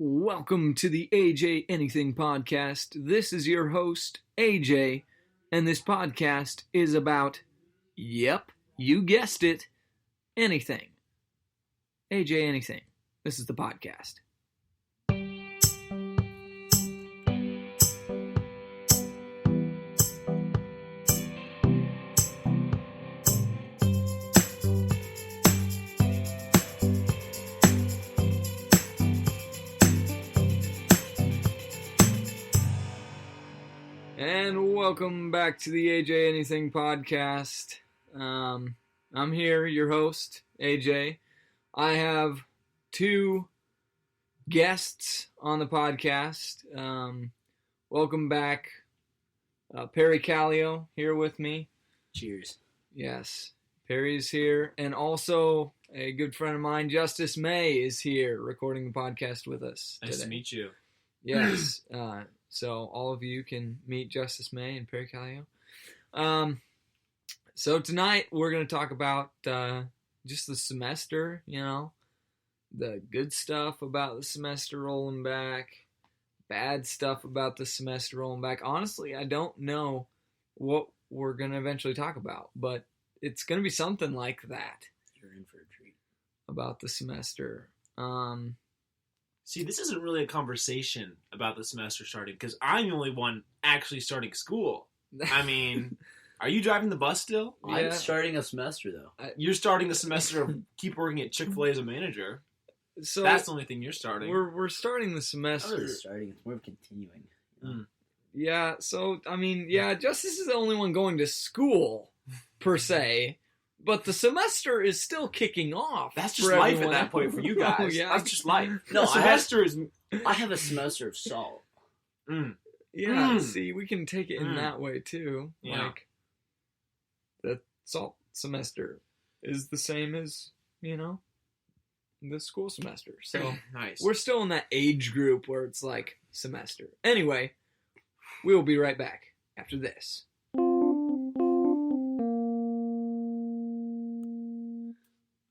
Welcome to the AJ Anything Podcast. This is your host, AJ, and this podcast is about, yep, you guessed it, anything. AJ Anything. This is the podcast. And welcome back to the AJ Anything Podcast. I'm here, your host, AJ. I have two guests on the podcast. Welcome back, Perry Kallio here with me. Cheers. Yes, Perry's here. And also a good friend of mine, Justus May, is here recording the podcast with us today. Nice to meet you. Yes. So all of you can meet Justus May and Perry Kallio. So tonight we're going to talk about just the semester, the good stuff about the semester rolling back, bad stuff about the semester rolling back. Honestly, I don't know what we're going to eventually talk about, but it's going to be something like that. You're in for a treat. About the semester. See, this isn't really a conversation about the semester starting because I'm the only one actually starting school. I mean, are you driving the bus still? Yeah. I'm starting a semester, though. You're starting the semester of keep working at Chick-fil-A as a manager. So that's the only thing you're starting. We're starting the semester. Not really starting. It's more of continuing. Yeah, so, Justus is the only one going to school, per se, but the semester is still kicking off. That's just life at that point for you guys. Oh, yeah. That's just life. No, the semester is... I have a semester of salt. Yeah, see, we can take it in that way, too. Yeah. Like, the salt semester is the same as, the school semester. So, nice. we're still in that age group where it's like semester. Anyway, we will be right back after this.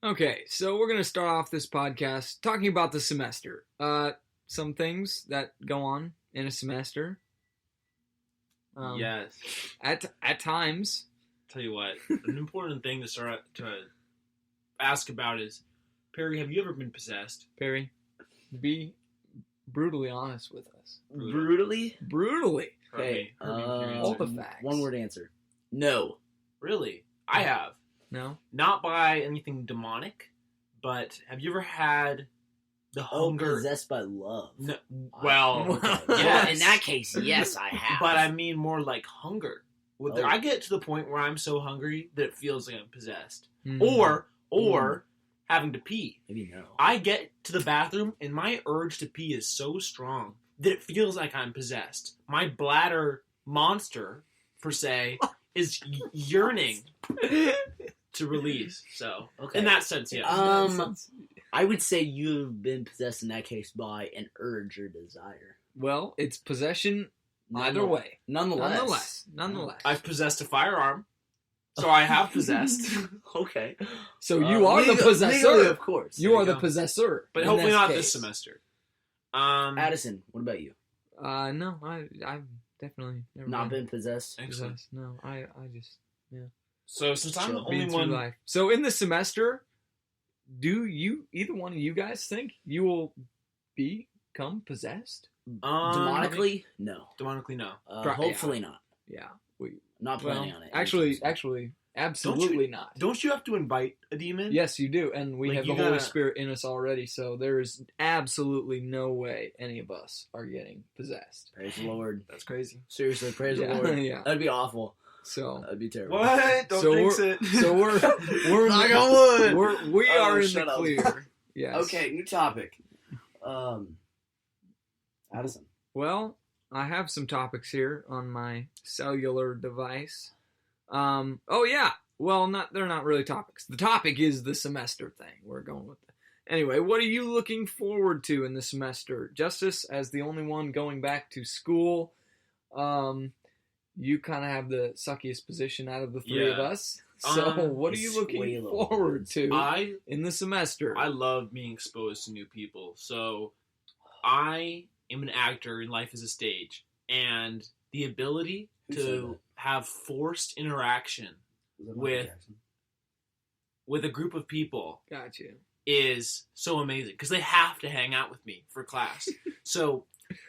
Okay, so we're going to start off this podcast talking about the semester. Some things that go on in a semester. Yes. At times. Tell you what, an important thing to start to ask about is, Perry, have you ever been possessed? Perry, be brutally honest with us. Brutally? Brutally. Okay. All the facts. One word answer. No. Really? I have. No? Not by anything demonic, but have you ever had the hunger? Possessed by love. No, well, Well, yes. in that case, yes, I have. But I mean more like hunger. I get to the point where I'm so hungry that it feels like I'm possessed. Mm. Or having to pee. Maybe no. I get to the bathroom and my urge to pee is so strong that it feels like I'm possessed. My bladder monster, per se, is yearning to release. So, Okay. in that sense, yeah. I would say you've been possessed in that case by an urge or desire. Well, it's possession either way. Nonetheless. I've possessed a firearm, so I have possessed. Okay. So you are the possessor. Legally, of course. You are the possessor. But in hopefully not case. this semester. Addison, what about you? No, I've definitely never Not been possessed? Excellent. possessed. No, I just So since I'm the been only through one... life. So in the semester, do you either one of you guys think you will become possessed? Demonically? No. Demonically, no. Hopefully not. Yeah, Not planning on it. Actually, absolutely not. Don't you have to invite a demon? Yes, you do, and we Like, have the you Holy gotta- Spirit in us already, so there is absolutely no way any of us are getting possessed. Praise the Lord. That's crazy. Seriously, praise Yeah, the Lord. yeah. That'd be awful. So That'd be terrible. What? Don't So jinx it. So we're in Knock the, on wood. we Oh, are in shut the up. clear. Yes. Okay, new topic. Addison. Well, I have some topics here on my cellular device. Oh yeah. Well, they're not really topics. The topic is the semester thing. We're going with that. Anyway, what are you looking forward to in the semester? Justus, as the only one going back to school, you kind of have the suckiest position out of the three of us. So what are you looking forward to in the semester? I love being exposed to new people. So I am an actor and life is a stage, and the ability to have forced interaction with a group of people Got you. is so amazing because they have to hang out with me for class. So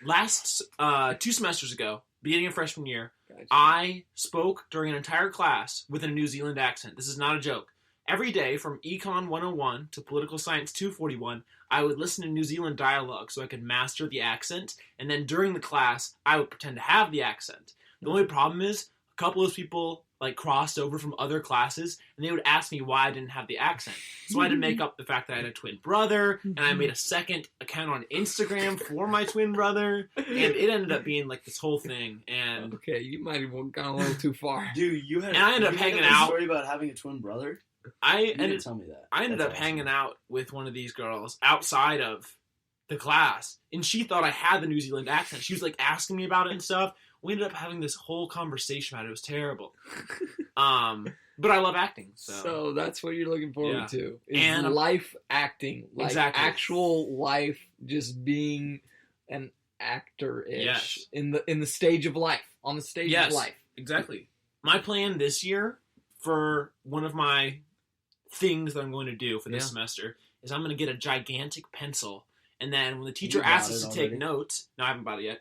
last 2 semesters ago, beginning of freshman year, Gotcha. I spoke during an entire class with a New Zealand accent. This is not a joke. Every day from Econ 101 to Political Science 241, I would listen to New Zealand dialogue so I could master the accent, and then during the class, I would pretend to have the accent. The only problem is, a couple of people crossed over from other classes, and they would ask me why I didn't have the accent. So I had to make up the fact that I had a twin brother, and I made a second account on Instagram for my twin brother, and it ended up being this whole thing. And Okay, you might have gone a little too far. Dude, And I ended up hanging out. Story about having a twin brother. I didn't tell me that. I ended up hanging out with one of these girls outside of the class, and she thought I had the New Zealand accent. She was asking me about it and stuff. We ended up having this whole conversation about it. It was terrible. But I love acting, So that's what you're looking forward to. Is And life acting. Exactly. Actual life, just being an actor-ish. Yes. In the stage of life. On the stage of life. Exactly. My plan this year for one of my things that I'm going to do for this semester is I'm going to get a gigantic pencil, and then when the teacher asks us to take notes, no, I haven't bought it yet,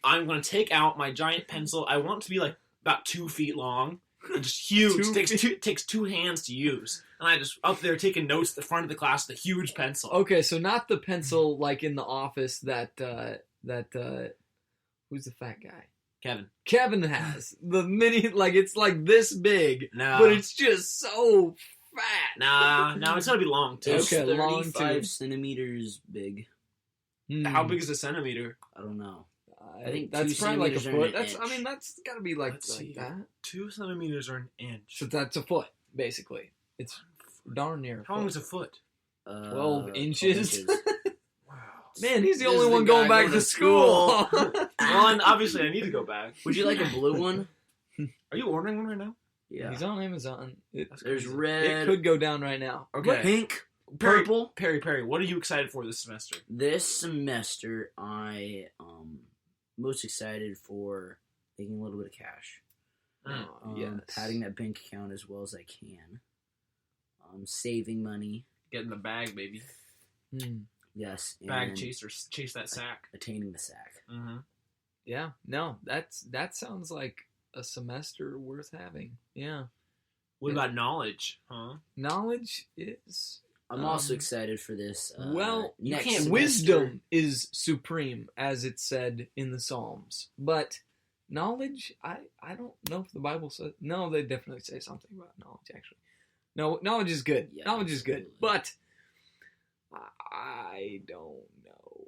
I'm going to take out my giant pencil. I want it to be about 2 feet long and just huge. It takes 2 hands to use. And I just up there taking notes at the front of the class with a huge pencil. Okay, so not the pencil like in the office that who's the fat guy? Kevin has. The mini, it's this big, No. but it's just so fat. No, it's going to be long, too. It's Okay, long 35 too. centimeters big. How big is a centimeter? I don't know. I think that's 2 probably a centimeters are foot. an That's inch. that's got to be like Let's see. that. 2 centimeters are an inch. So that's a foot, basically. It's darn near. How long is a foot? 12 inches? Wow. Man, he's the This only is one the going guy back going to to school. Well, and obviously I need to go back. Would you like a blue one? Are you ordering one right now? Yeah. He's on Amazon. That's There's crazy. red, It could go down right now. Okay. pink, Perry, purple. Perry, what are you excited for this semester? This semester, I most excited for making a little bit of cash. Yes. Padding that bank account as well as I can. Saving money. Get in the bag, baby. Yes. Bag and chase that sack. Attaining the sack. Mm-hmm. Yeah. No, that sounds like a semester worth having. Yeah. What about knowledge? Huh? Knowledge is. I'm also excited for this. Well, you next can't semester. Wisdom is supreme, as it's said in the Psalms. But knowledge, I don't know if the Bible says. No, they definitely say something about knowledge, actually. No, knowledge is good. Yeah, knowledge is good. absolutely. But I don't know.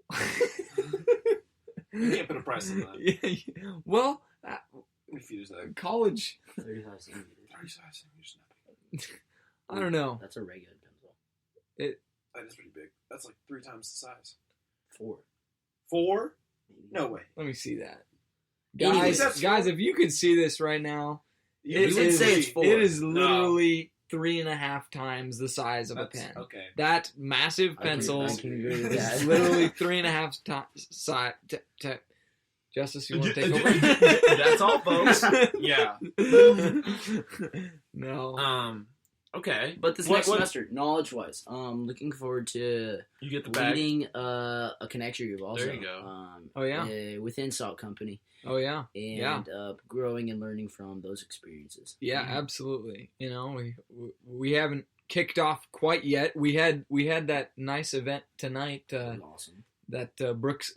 You can't put a price on that. Yeah. Well, Refuse that. college, 35 centimeters. 35 centimeters. I don't know. That's a regular pencil. That is pretty big. That's 3 times the size. 4. 4? Maybe. No way. Let me see that. Anyways, Guys, if you could see this right now, You would say it's 4. It is literally 3.5 times the size of a pen. Okay. That massive pencil I can agree with is that. literally 3.5 times size. Justus, you want to take over? That's all, folks. Yeah. No. Okay. But this next semester, knowledge-wise, looking forward to You get the bag. leading a connector group also. There you go. Oh, yeah. Within Salt Company. Oh yeah. And growing and learning from those experiences. Yeah, absolutely. We haven't kicked off quite yet. We had that nice event tonight. Awesome. That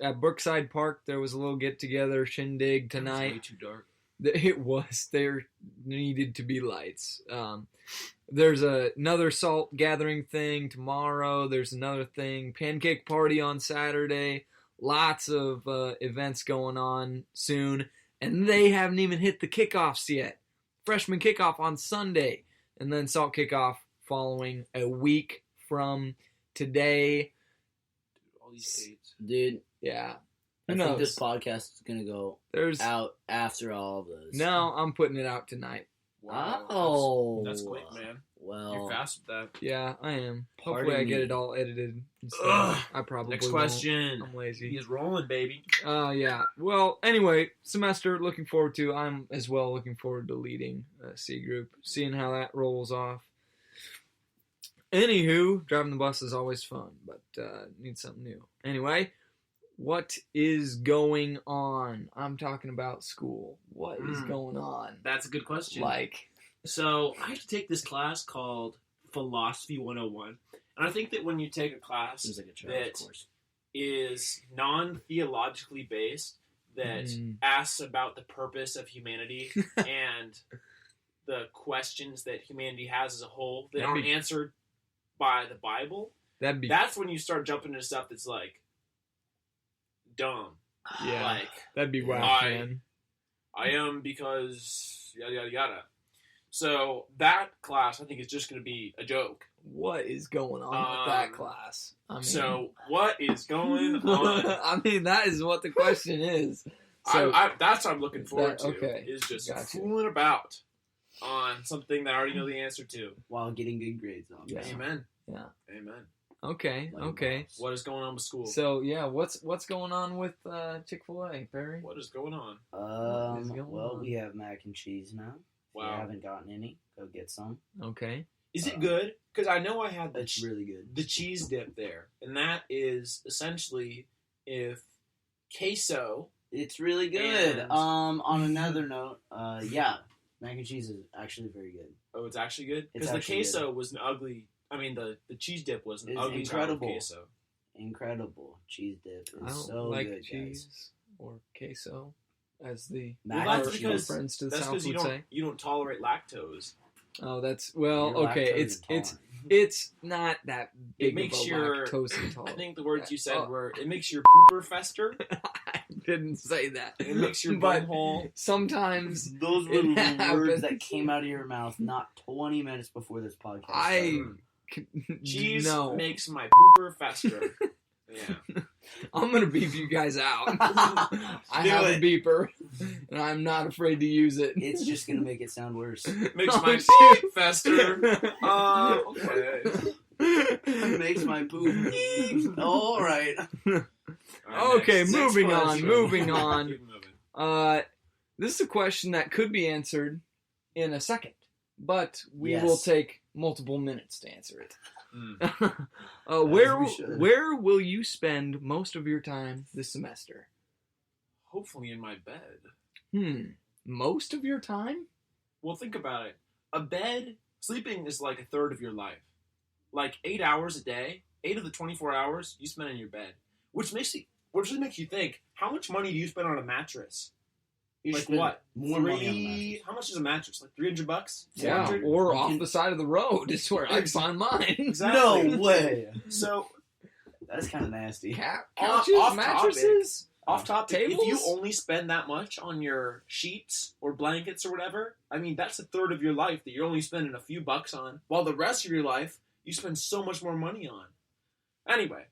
at Brookside Park, there was a little get together shindig It's way tonight. too dark. It was. There needed to be lights. There's another salt gathering thing tomorrow. There's another thing, pancake party on Saturday. Lots of events going on soon, and they haven't even hit the kickoffs yet. Freshman kickoff on Sunday, and then salt kickoff following a week from today. All these dates. Dude, Yeah. I Who think knows? this podcast is going to go There's out after all of those. No, I'm putting it out tonight. Wow. Oh. That's quick, man. Well, You're fast with that. Yeah, I am. Pardon Hopefully I get me. it all edited. And stuff. Ugh. I probably Next won't. question. I'm lazy. He's rolling, baby. Yeah. Well, anyway, semester looking forward to. I'm as well looking forward to leading a C group, seeing how that rolls off. Anywho, driving the bus is always fun, but need something new. Anyway, what is going on? I'm talking about school. What is going on? That's a good question. Like, So I have to take this class called Philosophy 101. And I think that when you take a class seems like a child, that of course. is non-theologically based, that asks about the purpose of humanity and the questions that humanity has as a whole that aren't answered by the Bible, that's when you start jumping into stuff that's like dumb. Yeah, like that'd be whack, man. I am because yada yada yada. So that class, I think, is just going to be a joke. What is going on with that class? I mean, so what is going on? I mean, that is what the question is. So that's what I'm looking forward to. Okay. Is just fooling about on something that I already know the answer to while getting good grades on. Yeah. Amen. Yeah. Amen. Okay. Okay. What is going on with school? So yeah, what's going on with Chick-fil-A, Perry? What is going on? Well, we have mac and cheese now. Wow. If you haven't gotten any, go get some. Okay. Is it good? Because I know I had It's really good. the cheese dip there, and that is essentially if queso. It's really good. And- On another note, yeah, mac and cheese is actually very good. Oh, it's actually good? It's Because the actually queso was an ugly. I mean, the cheese dip was an It's ugly incredible. queso. Incredible cheese dip. I It's don't so like good, cheese guys. or queso, as the Mac Well, and that's cheese. because- friends to the That's south because would say. you don't tolerate lactose. Oh, that's You're okay. lactose It's intolerant. it's not that big It makes of a your. lactose I intolerant. think the words you said Oh. were it makes your pooper fester. I didn't say that. It makes your But butthole. sometimes Those were It the happens. words that came out of your mouth not 20 minutes before this podcast I started. Cheese no. makes my pooper fester. Yeah. I'm gonna beep you guys out. Do I have it. a beeper, and I'm not afraid to use it. It's just going to make it sound worse. Makes Oh, my shit. poop fester. Okay. It makes my poop. All right. Alright, Okay, next. moving Next on, question. moving on. Keep moving. This is a question that could be answered in a second, but we Yes. will take multiple minutes to answer it. Mm. we should. Where will you spend most of your time this semester? Hopefully in my bed. Most of your time? Well, think about it. A bed, sleeping is like a third of your life. Like 8 hours a day, 8 of the 24 hours you spend in your bed, which really makes you think: how much money do you spend on a mattress? You Like spend what? More money on a mattress. How much is a mattress? Like $300? Yeah, 400? or You off can- the side of the road is where I find mine. Exactly. No way. So That's kind of nasty. Couches, off mattresses. off topic, if you Tables? only spend that much on your sheets or blankets or whatever, I mean that's a third of your life that you're only spending a few bucks on, while the rest of your life you spend so much more money on. Anyway,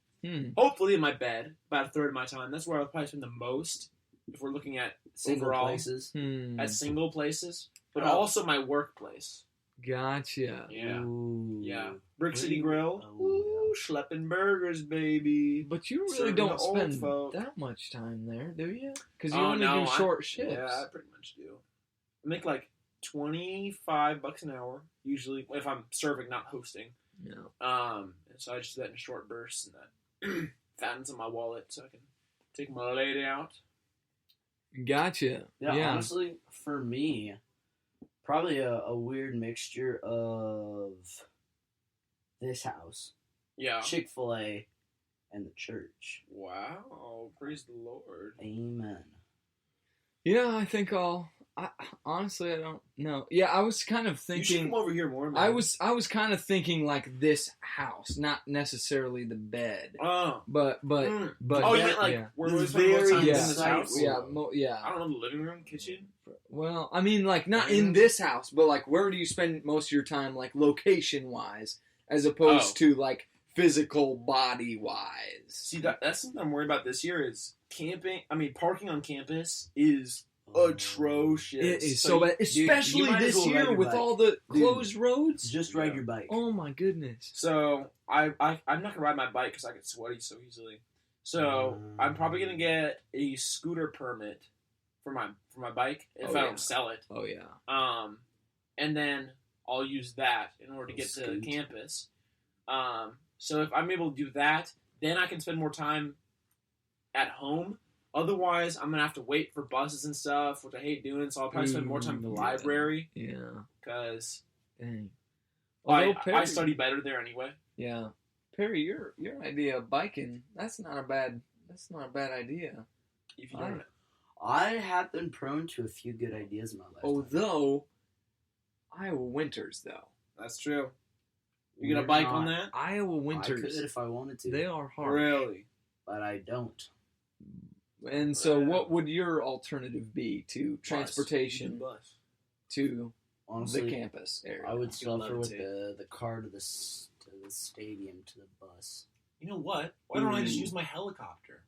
hopefully in my bed, about a third of my time. That's where I'll probably spend the most. If we're looking at Single overall places. at single places, but Oh. also my workplace. Gotcha. Yeah, Ooh. yeah. Brick City Grill. Oh, Ooh, schlepping burgers, baby. But you really Serving don't the old spend folk. that much time there, do you? Because you Oh, only no, do I- short shifts. Yeah, I pretty much do. I make like $25 an hour usually if I'm serving, not hosting. No. And so I just do that in short bursts, and that fattens in my wallet so I can take my lady out. Gotcha. Yeah, honestly, for me, probably a weird mixture of this house, Yeah. Chick-fil-A, and the church. Wow. Praise the Lord. Amen. Yeah, I think honestly, I don't know. Yeah, I was kind of You should thinking. come over here more, man. I was kind of thinking like this house, not necessarily the bed, Oh. but Mm. but Oh, you yeah, meant like yeah. where This we spend more very time in yeah, this house? yeah, I yeah. don't know, the living room, kitchen? Well, I mean, like not in this house, but like where do you spend most of your time, like location wise, as opposed to like physical body wise? See, that's something I'm worried about this year is camping. I mean, parking on campus is atrocious. It is So so you- bad, especially you might as this well ride year your with bike. all the closed roads. Just ride your bike. Oh my goodness. So I'm not gonna ride my bike because I get sweaty so easily. So I'm probably gonna get a scooter permit for my bike if Oh, I yeah. don't sell it. Oh yeah. And then I'll use that in order to get to Scoot. campus. So if I'm able to do that, then I can spend more time at home. Otherwise, I'm gonna have to wait for buses and stuff, which I hate doing. So I'll probably spend more time in the Yeah. library Yeah. because Dang. I Although Perry, study better there anyway. Yeah. Perry, your idea of biking, that's not a bad idea. If you don't, I have been prone to a few good ideas in my life. Although Iowa winters though. that's true. You gonna bike on that? Iowa I could winters, if I wanted to, they are hard. Really? but I don't. And so what would your alternative be to Bus. transportation Bus. to Honestly, the campus area? I would suffer with levitate. the car to the stadium to the bus. You know what? Why don't I just use my helicopter?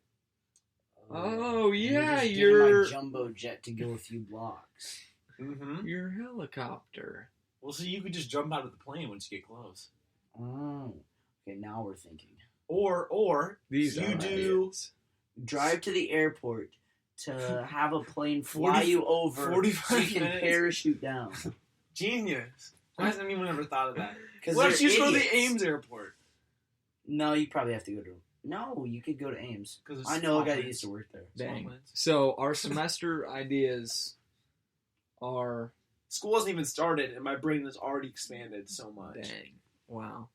Oh, yeah, just give you're- my jumbo jet to go a few blocks. Mm-hmm. Your helicopter. Well, so you could just jump out of the plane once you get close. Oh, okay. Now we're thinking. Or These you are do ideas. Drive to the airport to have a plane fly 40 you over so 45 you can minutes. parachute down. genius. Why hasn't anyone ever thought of that? Because Why don't you they're just go to idiots. the Ames airport? No, you probably have to go to. No, you could go to Ames. 'Cause it's I know a guy that planes. used to work there. Small Dang. planes. So our semester ideas are School hasn't even started, and my brain has already expanded so much. dang. Wow.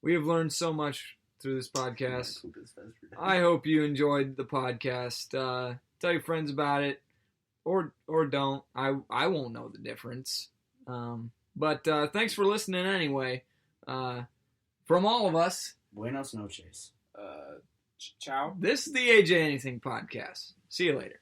We have learned so much through this podcast. Poop his fez for days. I hope you enjoyed the podcast. Tell your friends about it, or don't. I won't know the difference. But thanks for listening anyway. From all of us, Buenos noches. Ciao. this is the AJ Anything podcast. See you later.